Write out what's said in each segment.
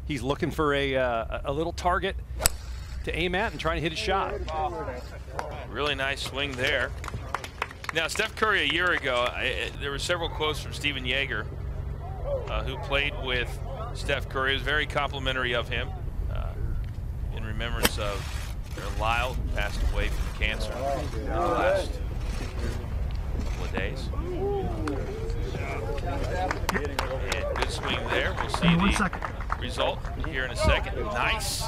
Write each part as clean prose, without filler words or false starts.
he's looking for a little target to aim at and trying to hit a shot. Really nice swing there. Now, Steph Curry a year ago, there were several quotes from Steven Yeager, who played with Steph Curry. It was very complimentary of him in remembrance of Lyle, who passed away from cancer in the last couple of days. And good swing there. We'll see the result here in a second. Nice.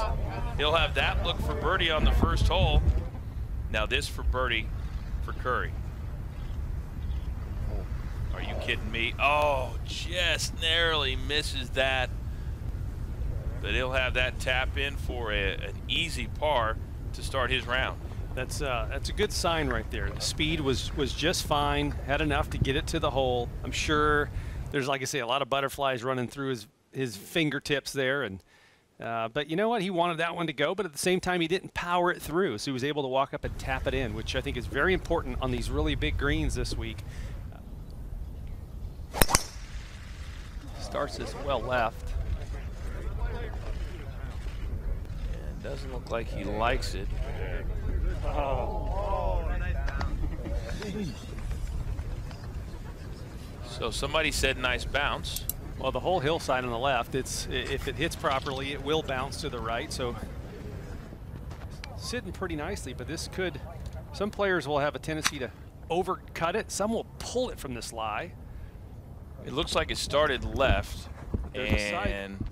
He'll have that look for birdie on the first hole. Now this for birdie for Curry. Are you kidding me? Oh, just narrowly misses that. But he'll have that tap in for an easy par to start his round. That's a good sign right there. The speed was just fine, had enough to get it to the hole. I'm sure there's, like I say, a lot of butterflies running through his fingertips there. And but you know what? He wanted that one to go, but at the same time, he didn't power it through. So he was able to walk up and tap it in, which I think is very important on these really big greens this week. Starts this well left. And doesn't look like he likes it. So somebody said nice bounce. Well, the whole hillside on the left, if it hits properly, it will bounce to the right. So sitting pretty nicely, but this could, some players will have a tendency to overcut it. Some will pull it from this lie. It looks like it started left. And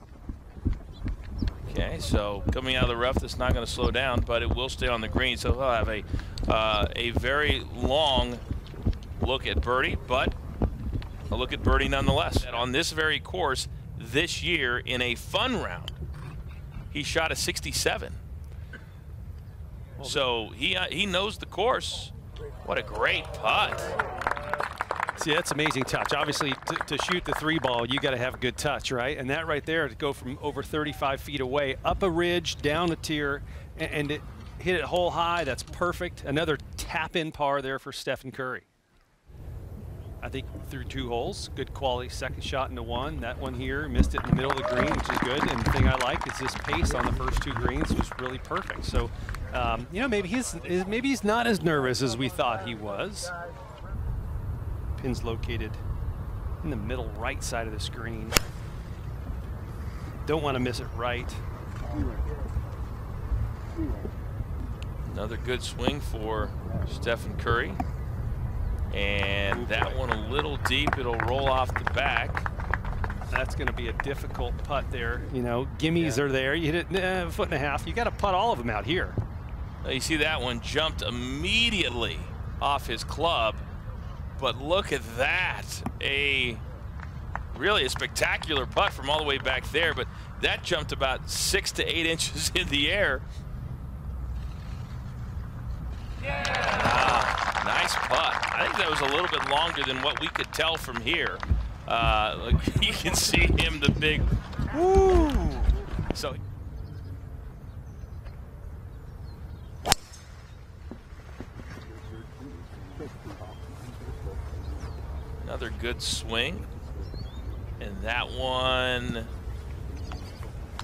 okay, so coming out of the rough, that's not going to slow down, but it will stay on the green. So he'll have a very long look at birdie, but a look at birdie nonetheless. And on this very course this year in a fun round, he shot a 67. So he knows the course. What a great putt. See, that's amazing touch. Obviously, to shoot the 3-ball, you got to have good touch, right? And that right there, to go from over 35 feet away, up a ridge, down a tier, and it hit it hole high, that's perfect. Another tap-in par there for Stephen Curry. I think through 2 holes, good quality second shot into one. That one here, missed it in the middle of the green, which is good. And the thing I like is this pace on the first 2 greens was really perfect. So, you know, maybe he's not as nervous as we thought he was. Pin's located in the middle right side of the screen. Don't want to miss it right. Another good swing for Stephen Curry. And that one a little deep. It'll roll off the back. That's going to be a difficult putt there. You know, gimmies are there. You hit it a foot and a half. You got to putt all of them out here. You see that one jumped immediately off his club. But look at that. Really a spectacular putt from all the way back there, but that jumped about 6 to 8 inches in the air. Yeah. Nice putt. I think that was a little bit longer than what we could tell from here. Look, you can see him, the big woo. So another good swing. And that one,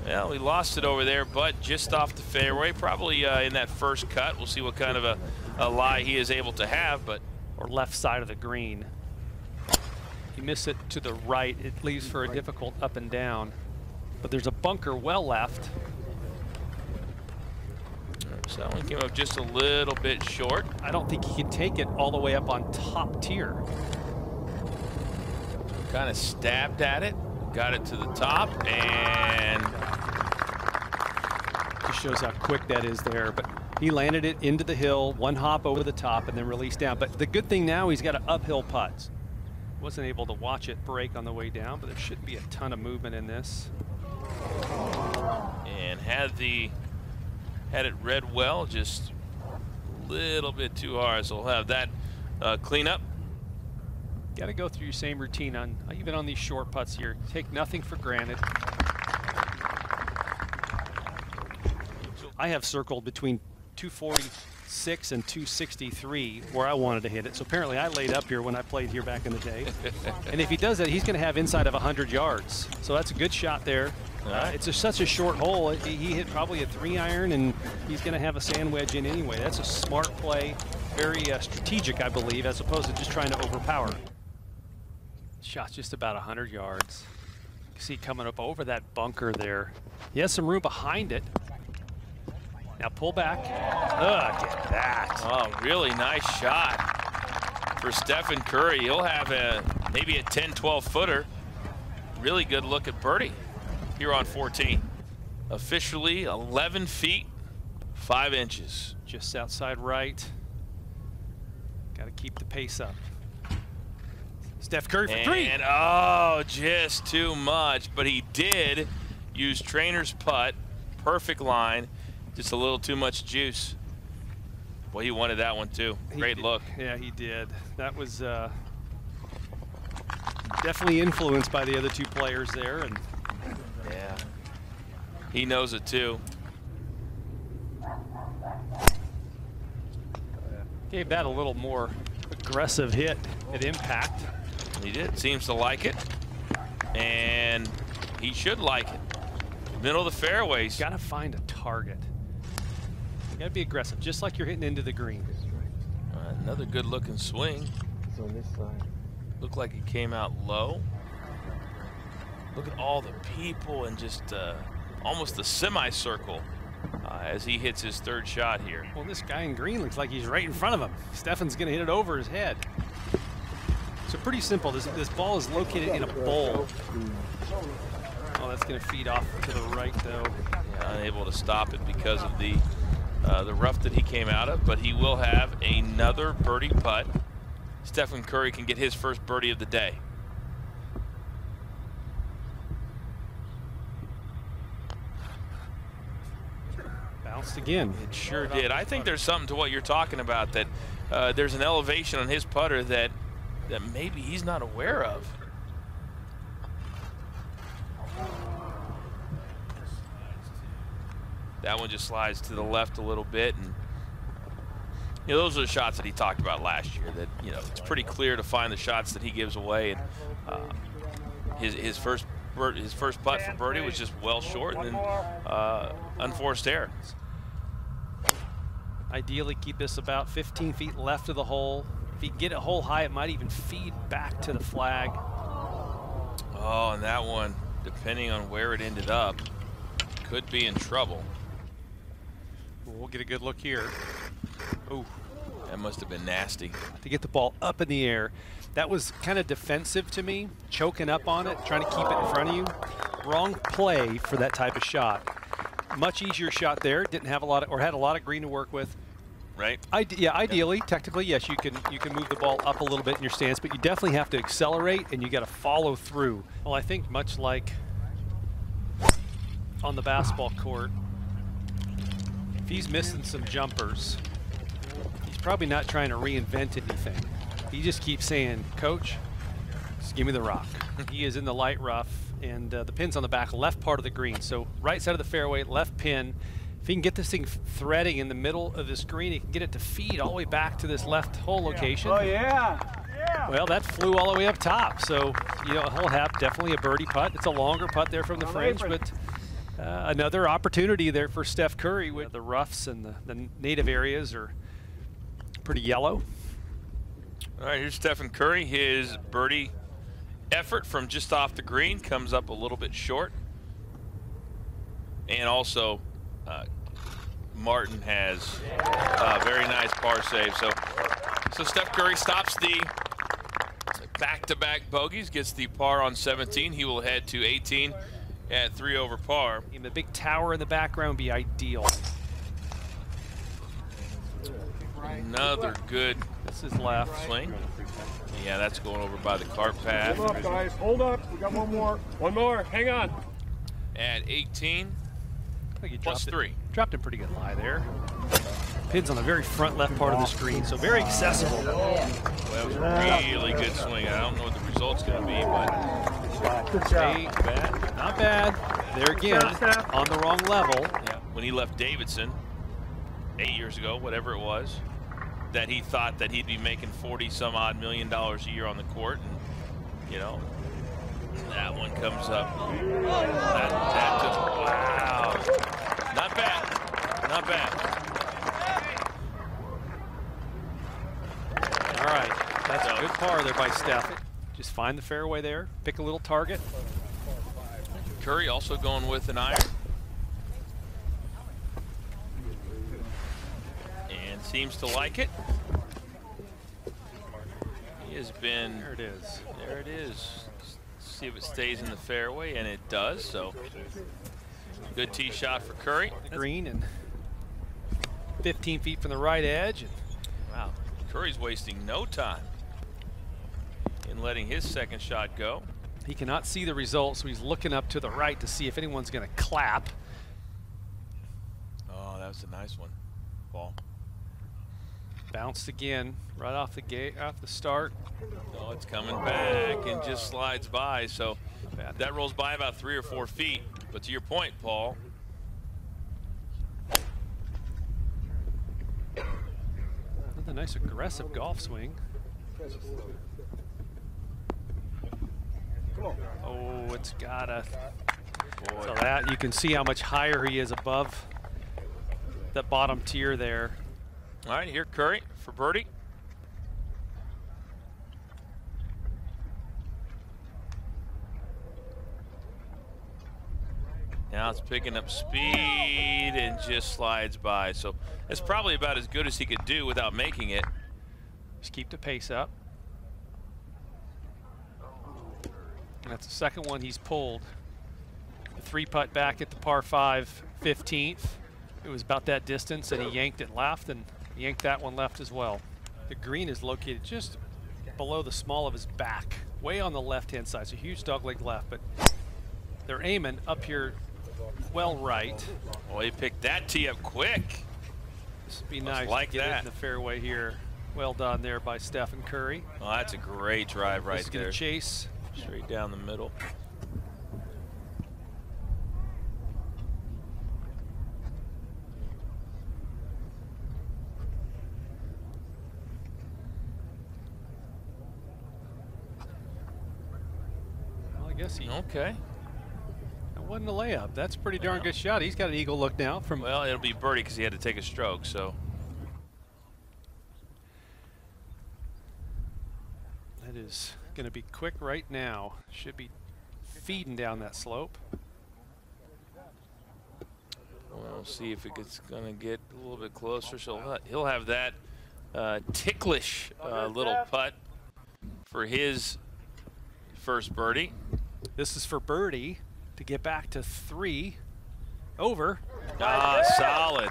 well, we lost it over there, but just off the fairway, probably in that first cut. We'll see what kind of a lie he is able to have, but or left side of the green. You miss it to the right, it leaves for a difficult up and down. But there's a bunker well left. So that one came up just a little bit short. I don't think he can take it all the way up on top tier. Kind of stabbed at it, got it to the top, and just shows how quick that is there. But he landed it into the hill, 1 hop over the top, and then released down. But the good thing now, he's got an uphill putt. Wasn't able to watch it break on the way down, but there shouldn't be a ton of movement in this. And had it read well, just a little bit too hard. So we'll have that clean up. Got to go through your same routine on even on these short putts here. Take nothing for granted. I have circled between 246 and 263 where I wanted to hit it. So apparently I laid up here when I played here back in the day. And if he does that, he's going to have inside of 100 yards. So that's a good shot there. It's such a short hole. He hit probably a 3-iron, and he's going to have a sand wedge in anyway. That's a smart play, very strategic, I believe, as opposed to just trying to overpower. Shot's just about 100 yards. You can see coming up over that bunker there. He has some room behind it. Now pull back. Look at that. Oh, really nice shot for Stephen Curry. He'll have maybe a 10, 12 footer. Really good look at birdie here on 14. Officially 11 feet, 5 inches. Just outside right. Got to keep the pace up. Steph Curry for 3. And oh, just too much. But he did use trainer's putt. Perfect line. Just a little too much juice. Well, he wanted that one too. Great look. Yeah, he did. That was definitely influenced by the other 2 players there, and yeah, he knows it too. Gave that a little more aggressive hit at impact. He did. Seems to like it, and he should like it. Middle of the fairways. Got to find a target. Got to be aggressive, just like you're hitting into the green. Another good-looking swing. It's on this side. Looked like it came out low. Look at all the people and just almost a semicircle as he hits his 3rd shot here. Well, this guy in green looks like he's right in front of him. Stefan's going to hit it over his head. So pretty simple. This ball is located in a bowl. Oh, that's going to feed off to the right, though. Yeah, unable to stop it because of the rough that he came out of, but he will have another birdie putt. Stephen Curry can get his first birdie of the day. Bounced again. It sure did. I think there's something to what you're talking about, that there's an elevation on his putter that maybe he's not aware of. That one just slides to the left a little bit, and you know, those are the shots that he talked about last year. That, you know, it's pretty clear to find the shots that he gives away, and his first putt for birdie was just well short, and then unforced error. Ideally, keep this about 15 feet left of the hole. If he can get it hole high, it might even feed back to the flag. Oh, and that one, depending on where it ended up, could be in trouble. We'll get a good look here. Oh, that must have been nasty. To get the ball up in the air. That was kind of defensive to me, choking up on it, trying to keep it in front of you. Wrong play for that type of shot. Much easier shot there. Didn't have a lot of, or had a lot of green to work with. Right. Yeah, ideally, technically, yes, you can move the ball up a little bit in your stance, but you definitely have to accelerate and you got to follow through. Well, I think much like on the basketball court, if he's missing some jumpers, he's probably not trying to reinvent anything. He just keeps saying, "Coach, just give me the rock." He is in the light rough, and the pin's on the back left part of the green. So right side of the fairway, left pin. If he can get this thing threading in the middle of this green, he can get it to feed all the way back to this left hole location. Oh, yeah. Well, that flew all the way up top. So, you know, he'll have definitely a birdie putt. It's a longer putt there from the fringe, but another opportunity there for Steph Curry. With the roughs and the native areas are pretty yellow. All right, here's Stephen Curry. His birdie effort from just off the green comes up a little bit short. And also, Martin has a very nice par save. So Steph Curry stops the back-to-back bogeys, gets the par on 17. He will head to 18 at 3 over par. And the big tower in the background would be ideal. Another good This is left swing. Yeah, that's going over by the cart path. Hold up, guys. Hold up. We got one more. One more. Hang on. At 18, I think he plus dropped 3. Dropped a pretty good lie there. Pin's on the very front left part of the screen, so very accessible. Well, that was a really good swing. I don't know what the result's going to be, but Hey, not bad. There again, on the wrong level. yeah, when he left Davidson 8 years ago, whatever it was, that he thought that he'd be making $40-some-odd million a year on the court, and you know, That one comes up. Wow. Not bad. Not bad. All right. That's a good par there by Steph. Just find the fairway there. Pick a little target. Curry also going with an iron. And seems to like it. He has been. There it is. There it is. See if it stays in the fairway, and it does. So good tee shot for Curry. Green and 15 feet from the right edge. Wow, Curry's wasting no time in letting his second shot go. He cannot see the result, so he's looking up to the right to see if anyone's going to clap. Oh, that was a nice one, Paul. Bounced again, right off the gate, off the start. Oh, it's coming back and just slides by. So that rolls by about 3 or 4 feet. But to your point, Paul. Another nice aggressive golf swing. Oh, it's gotta. Boy. So that you can see how much higher he is above that bottom tier there. All right, here Curry for birdie. Now it's picking up speed and just slides by. So it's probably about as good as he could do without making it. Just keep the pace up. And that's the second one he's pulled. The 3-putt back at the par 5 15th. It was about that distance, and he yanked it left and yanked that one left as well. The green is located just below the small of his back, way on the left-hand side. So huge dogleg left, but they're aiming up here well right. Well, he picked that tee up quick. This would be nice like to get that it in the fairway here. Well done there by Stephen Curry. Oh, that's a great drive right there. Gonna chase. Straight down the middle. Well, I guess he. Okay. That wasn't a layup. That's a pretty darn good shot. He's got an eagle look now from. Well, it'll be birdie because he had to take a stroke. So. That is going to be quick right now. Should be feeding down that slope. We'll see if it's going to get a little bit closer. So he'll have that ticklish little putt for his first birdie. This is for birdie to get back to 3 over. Ah, solid.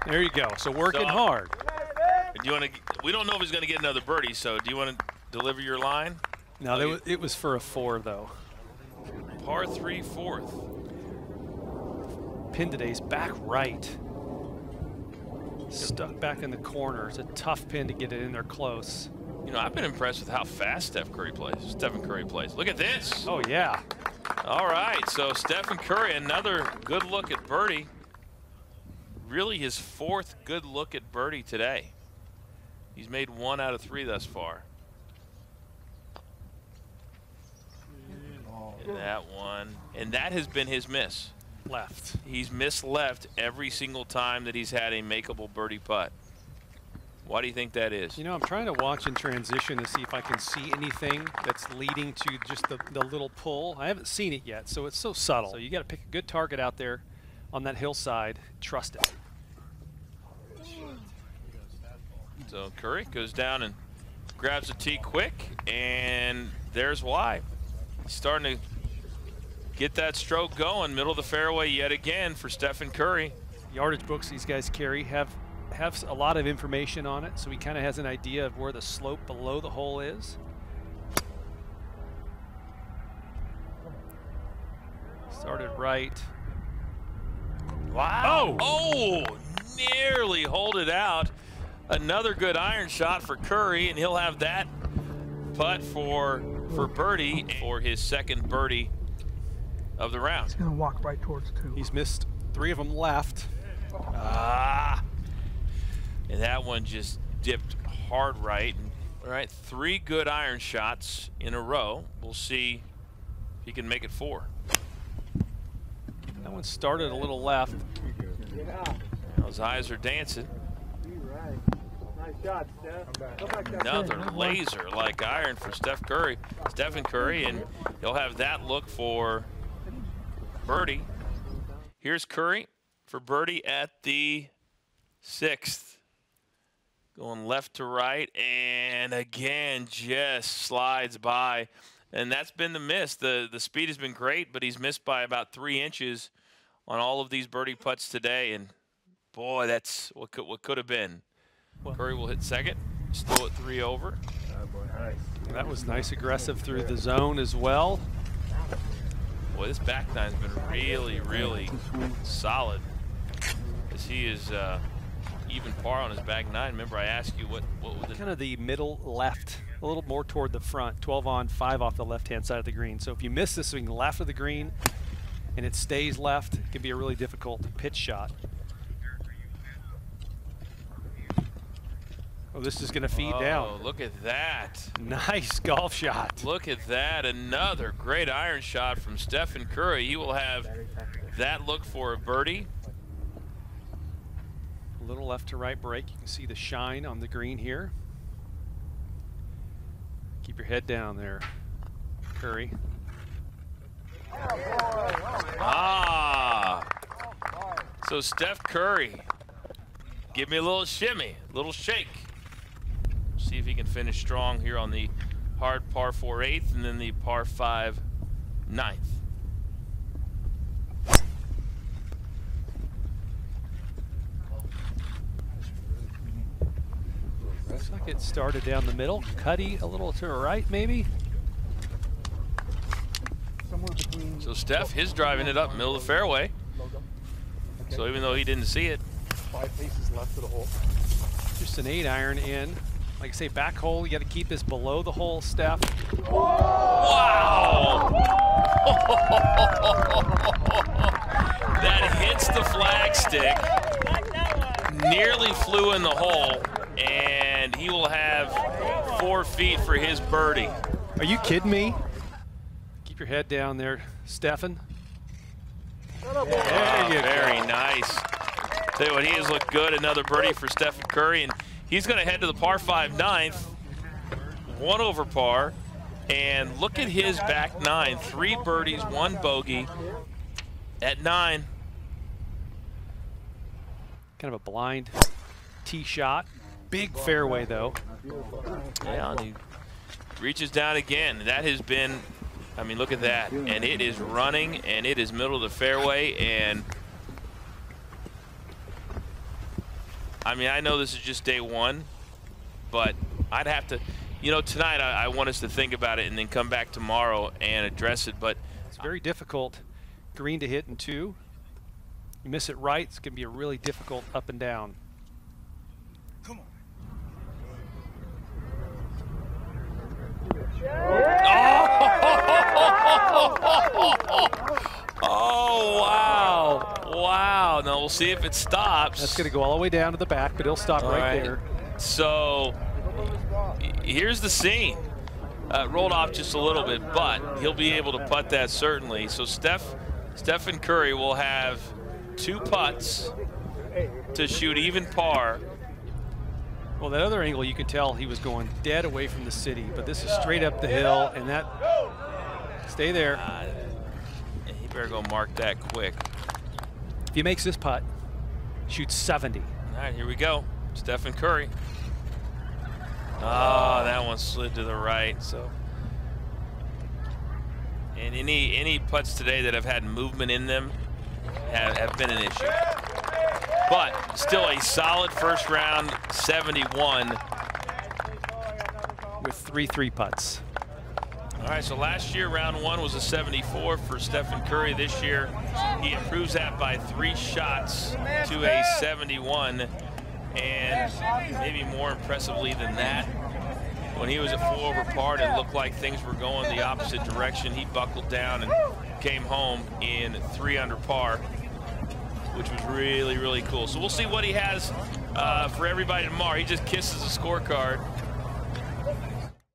There you go. So working hard. Do you want to? We don't know if he's going to get another birdie. So do you want to deliver your line? No, it was for a 4 though. Par 3 4th. Pin today's back right. Stuck back in the corner. It's a tough pin to get it in there close. You know, I've been impressed with how fast Stephen Curry plays. Look at this. Oh yeah. All right, so Stephen Curry, another good look at birdie. Really his 4th good look at birdie today. He's made 1 out of 3 thus far. And that one, and that has been his miss. Left. He's missed left every single time that he's had a makeable birdie putt. Why do you think that is? You know, I'm trying to watch in transition to see if I can see anything that's leading to just the little pull. I haven't seen it yet, so it's so subtle. So you got to pick a good target out there on that hillside. Trust it. So Curry goes down and grabs the tee quick, and there's why. He's starting to get that stroke going, middle of the fairway yet again for Stephen Curry. Yardage books these guys carry have a lot of information on it, so he kind of has an idea of where the slope below the hole is. Started right. Wow. Oh, nearly hold it out. Another good iron shot for Curry, and he'll have that putt for birdie for his second birdie of the round. He's going to walk right towards 2. He's missed 3 of them left. And that one just dipped hard right. All right, 3 good iron shots in a row. We'll see He can make it 4. That one started a little left. Those eyes are dancing. Nice shot, Steph. Another laser-like iron for Stephen Curry, and he'll have that look for birdie. Here's Curry for birdie at the 6th. Going left to right, and again, just slides by. And that's been the miss. The speed has been great, but he's missed by about 3 inches on all of these birdie putts today. And boy, that's what could have been. Curry will hit 2nd, still at 3 over. That was nice, aggressive through the zone as well. Boy, this back nine's been really, really solid. As he is even par on his back 9. Remember, I asked you what was it? Kind of the middle left, a little more toward the front. 12 on, 5 off the left-hand side of the green. So if you miss this swing left of the green and it stays left, it can be a really difficult pitch shot. Oh, this is going to feed down. Oh, look at that. Nice golf shot. Look at that. Another great iron shot from Stephen Curry. He will have that look for a birdie. A little left to right break. You can see the shine on the green here. Keep your head down there, Curry. Ah. So Steph Curry, give me a little shimmy, a little shake. See if he can finish strong here on the hard par 4 8th and then the par 5 9th. Looks like it started down the middle. Cuddy a little to the right, maybe. So Steph, his driving it up middle of the fairway. So even though he didn't see it. 5 paces left of the hole. Just an 8-iron in. Like I say, back hole, you got to keep this below the hole, Steph. Wow! That hits the flagstick. Nearly flew in the hole, and he will have 4 feet for his birdie. Are you kidding me? Keep your head down there, Stephen. There you go. Very nice. Tell you what, he has looked good. Another birdie for Stephen Curry, and he's going to head to the par 5 9th, 1 over par, and look at his back 9. 3 birdies, 1 bogey at 9. Kind of a blind tee shot. Big fairway, though. Yeah, and he reaches down again. That has been, I mean, look at that. And it is running, and it is middle of the fairway, and I mean, I know this is just day 1, but I'd have to, you know, tonight I want us to think about it and then come back tomorrow and address it. But it's very difficult green to hit in 2. You miss it right, it's going to be a really difficult up and down. Come on. Oh, wow. Wow. Now we'll see if it stops. That's going to go all the way down to the back, but it'll stop right there. So here's the scene. Rolled off just a little bit, but he'll be able to putt that certainly. So Stephen Curry will have 2 putts to shoot even par. Well, that other angle, you could tell he was going dead away from the city, but this is straight up the hill, and that, stay there. He better go mark that quick. If he makes this putt, shoots 70. All right, here we go. Stephen Curry. Oh, that one slid to the right. So, and any putts today that have had movement in them have been an issue. But still a solid first round 71. with 3 3-putts. All right, so last year, round 1 was a 74 for Stephen Curry. This year, he improves that by 3 shots to a 71. And maybe more impressively than that, when he was at 4 over par, it looked like things were going the opposite direction. He buckled down and came home in 3 under par, which was really, really cool. So we'll see what he has for everybody tomorrow. He just kisses the scorecard.